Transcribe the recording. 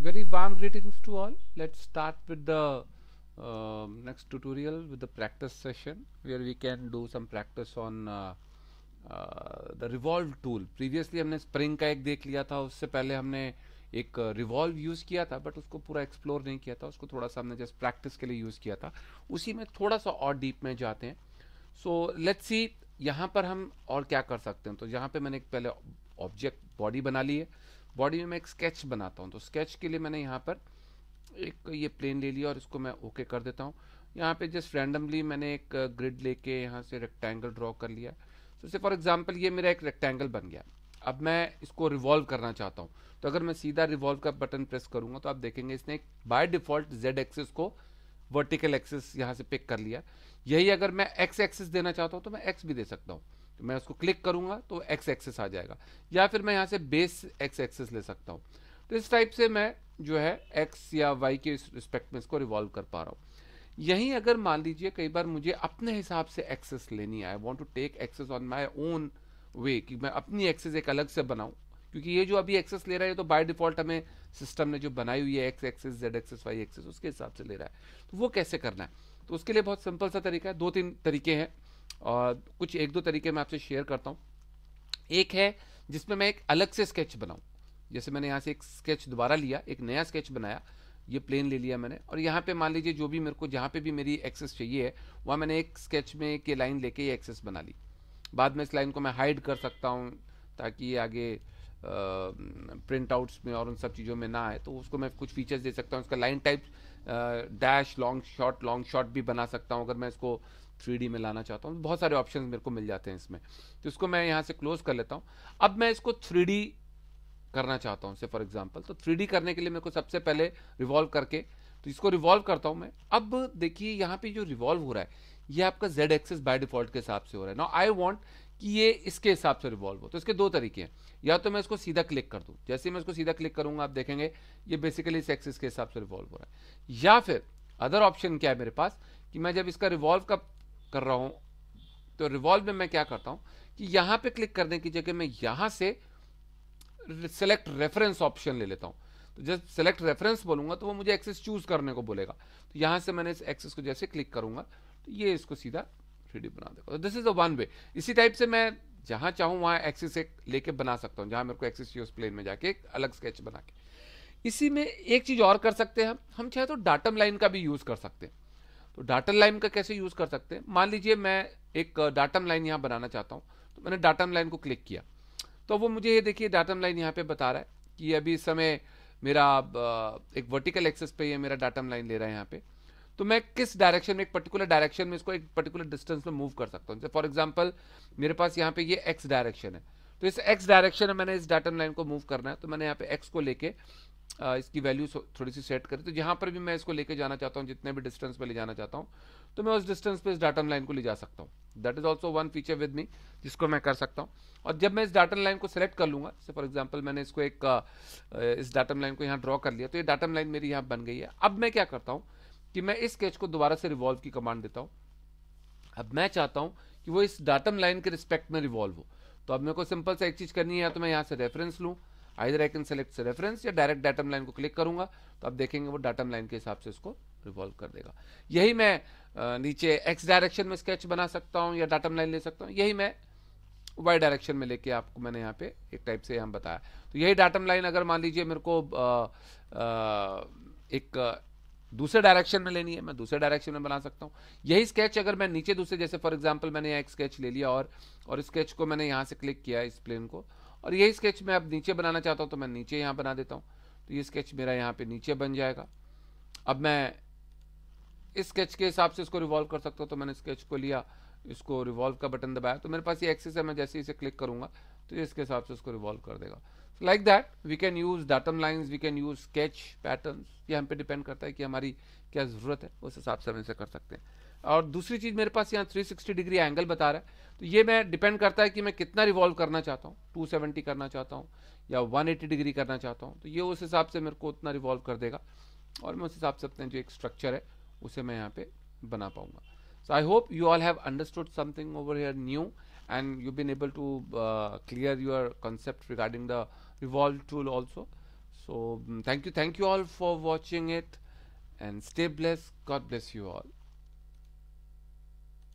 Very warm greetings to all. Let's start with the next tutorial with the practice session where we can do some practice on the revolve tool. Previously हमने spring का एक देख लिया था, उससे पहले हमने एक revolve यूज़ किया था, बट उसको पूरा एक्सप्लोर नहीं किया था, उसको थोड़ा सा हमने जस्ट प्रैक्टिस के लिए यूज़ किया था. उसी में थोड़ा सा और डीप में जाते हैं. सो लेट्स सी यहाँ पर हम और क्या कर सकते हैं. तो यहाँ पे मैंने एक पहले ऑब्जेक्ट बॉडी बना ली है. बॉडी में मैं एक स्केच बनाता हूँ. तो स्केच के लिए मैंने यहाँ पर एक ये प्लेन ले लिया और इसको मैं ओके कर देता हूँ. यहाँ पे जस्ट रैंडमली मैंने एक ग्रिड लेके यहाँ से रेक्टेंगल ड्रॉ कर लिया. तो से फॉर एग्जांपल ये मेरा एक रेक्टेंगल बन गया. अब मैं इसको रिवॉल्व करना चाहता हूँ. तो अगर मैं सीधा रिवॉल्व का बटन प्रेस करूंगा तो आप देखेंगे इसने एक बाय डिफॉल्ट जेड एक्सिस को वर्टिकल एक्सिस यहाँ से पिक कर लिया. यही अगर मैं एक्स एक्सिस देना चाहता हूँ तो मैं एक्स भी दे सकता हूँ. तो मैं उसको क्लिक करूंगा तो एक्स एक्सिस आ जाएगा, या फिर मैं यहाँ से बेस एक्स एक्सिस ले सकता हूँ. तो इस टाइप से मैं जो है एक्स या वाई के रिस्पेक्ट में इसको रिवॉल्व कर पा रहा हूँ. यही अगर मान लीजिए कई बार मुझे अपने हिसाब से एक्सेस लेनी है, I want to take access on my own way, कि मैं अपनी एक्सेस एक अलग से बनाऊं, क्योंकि ये जो अभी एक्सेस ले रहा है तो बाय डिफॉल्ट हमें सिस्टम ने जो बनाई हुई है X axis Z axis Y axis उसके हिसाब से ले रहा है. तो वो कैसे करना है? तो उसके लिए बहुत सिंपल सा तरीका है. दो तीन तरीके हैं और कुछ एक दो तरीके मैं आपसे शेयर करता हूँ. एक है जिसमें मैं एक अलग से स्केच बनाऊं. जैसे मैंने यहाँ से एक स्केच दोबारा लिया, एक नया स्केच बनाया, ये प्लेन ले लिया मैंने, और यहाँ पे मान लीजिए जो भी मेरे को जहाँ पे भी मेरी एक्सेस चाहिए है वहाँ मैंने एक स्केच में एक लाइन लेके ये एक्सेस बना ली. बाद में इस लाइन को मैं हाइड कर सकता हूँ ताकि ये आगे प्रिंट आउट्स में और उन सब चीज़ों में ना आए. तो उसको मैं कुछ फीचर्स दे सकता हूँ. उसका line type dash long shot भी बना सकता हूँ अगर मैं इसको 3D में लाना चाहता हूँ. बहुत सारे ऑप्शन मेरे को मिल जाते हैं इसमें. तो इसको मैं यहाँ से क्लोज कर लेता हूँ. अब मैं इसको 3D करना चाहता हूँ से फॉर एग्जांपल. तो 3D करने के लिए मेरे को सबसे पहले रिवॉल्व करके, तो इसको रिवॉल्व करता हूँ मैं. अब देखिए यहाँ पे जो रिवॉल्व हो रहा है ये आपका जेड एक्सिस बाय डिफॉल्ट के हिसाब से हो रहा है. नाउ आई वांट कि ये इसके हिसाब से रिवॉल्व हो. तो इसके दो तरीके हैं. या तो मैं इसको सीधा क्लिक कर दूं, जैसे मैं इसको सीधा क्लिक करूंगा आप देखेंगे ये बेसिकली इस एक्सिस के हिसाब से रिवॉल्व हो रहा है. या फिर अदर ऑप्शन क्या है मेरे पास, कि मैं जब इसका रिवॉल्व कर रहा हूं तो रिवॉल्व में मैं क्या करता हूं कि यहां पे क्लिक करने की जगह मैं यहां से सेलेक्ट रेफरेंस ऑप्शन ले लेता हूं. तो जब सेलेक्ट रेफरेंस बोलूंगा तो वो मुझे एक्सेस चूज करने को बोलेगा. तो यहां से मैंने इस एक्सेस को जैसे क्लिक करूंगा तो ये इसको सीधा 3D बना देगा. तो this is the one way. इसी टाइप से मैं जहां चाहूं वहां एक्सिस एक लेके बना सकता हूं. जहां मेरे को एक्सिस चाहिए उस प्लेन में जाके एक अलग स्केच बना के. इसी में एक चीज और कर सकते हैं हम चाहे तो डाटम लाइन का भी यूज कर सकते हैं. तो डाटम लाइन का कैसे यूज कर सकते हैं? मान लीजिए मैं एक डाटम लाइन यहां बनाना चाहता हूं. तो मैंने डाटम लाइन को क्लिक किया तो वो मुझे ये देखिए डाटम लाइन यहाँ पे बता रहा है कि अभी इस समय मेरा एक वर्टिकल एक्सेस पे ये मेरा डाटम लाइन ले रहा है यहाँ पे. तो मैं किस डायरेक्शन में, एक पर्टिकुलर डायरेक्शन में इसको एक पर्टिकुलर डिस्टेंस में मूव कर सकता हूँ. फॉर एग्जांपल मेरे पास यहाँ पे ये एक्स डायरेक्शन है. तो इस एक्स डायरेक्शन में मैंने इस डाटम लाइन को मूव करना है. तो मैंने यहाँ पे एक्स को लेके इसकी वैल्यू थोड़ी सी सेट करी. तो जहाँ पर भी मैं इसको लेके जाना चाहता हूँ, जितने भी डिस्टेंस पे ले जाना चाहता हूँ, तो मैं उस डिस्टेंस पे इस डाटम लाइन को ले जा सकता हूँ. That is also one feature with me जिसको मैं कर सकता हूँ. और जब मैं इस डाटम लाइन को सेलेक्ट कर लूंगा, जैसे फॉर एग्जांपल मैंने इसको एक इस डाटम लाइन को यहाँ ड्रॉ कर लिया, तो ये डाटम लाइन मेरी यहाँ बन गई है. अब मैं क्या करता हूँ कि मैं इस स्केच को दोबारा से रिवॉल्व की कमांड देता हूँ. अब मैं चाहता हूँ कि वो इस डाटम लाइन के रिस्पेक्ट में रिवॉल्व हो. तो अब मेरे को सिंपल से एक चीज करनी है, या तो मैं यहाँ से रेफरेंस लूँ, आइदर आई कैन सेलेक्ट से रेफरेंस, या डायरेक्ट डाटम लाइन को क्लिक करूंगा तो आप देखेंगे वो डाटम लाइन के हिसाब से इसको रिवॉल्व कर देगा. यही मैं नीचे एक्स डायरेक्शन में स्केच बना सकता हूँ या डाटम लाइन ले सकता हूँ. यही मैं वाई डायरेक्शन में लेके आपको मैंने यहाँ पे एक टाइप से यहाँ बताया. तो यही डाटम लाइन अगर मान लीजिए मेरे को एक दूसरे डायरेक्शन में लेनी है, मैं दूसरे डायरेक्शन में बना सकता हूँ. यही स्केच अगर मैं नीचे दूसरे, जैसे फॉर एग्जांपल मैंने यहाँ एक स्केच ले लिया और स्केच को मैंने यहाँ से क्लिक किया इस प्लेन को, और यही स्केच मैं अब नीचे बनाना चाहता हूँ तो मैं नीचे यहाँ बना देता हूँ. तो ये स्केच मेरा यहाँ पे नीचे बन जाएगा. अब मैं इस स्केच के हिसाब से इसको रिवॉल्व कर सकता हूँ. तो मैंने स्केच को लिया, इसको रिवॉल्व का बटन दबाया, तो मेरे पास ये एक्सिस है, मैं जैसे इसे क्लिक करूंगा तो ये इसके हिसाब से इसको रिवॉल्व कर देगा. Like that we can use datum lines, we can use sketch patterns. ये हम पे डिपेंड करता है कि हमारी क्या जरूरत है, उस हिसाब से हम इसे कर सकते हैं. और दूसरी चीज मेरे पास यहाँ 360 डिग्री एंगल बता रहा है. तो ये मैं डिपेंड करता है कि मैं कितना रिवॉल्व करना चाहता हूँ. 270 करना चाहता हूँ या 180 डिग्री करना चाहता हूँ. तो ये उस हिसाब से मेरे को उतना रिवॉल्व कर देगा और मैं उस हिसाब से अपने जो एक स्ट्रक्चर है उसे मैं यहाँ पे बना पाऊंगा. So I hope you all have understood something over here new and you've been able to clear your concept regarding the revolve tool also. So thank you all for watching it, and stay blessed. God bless you all.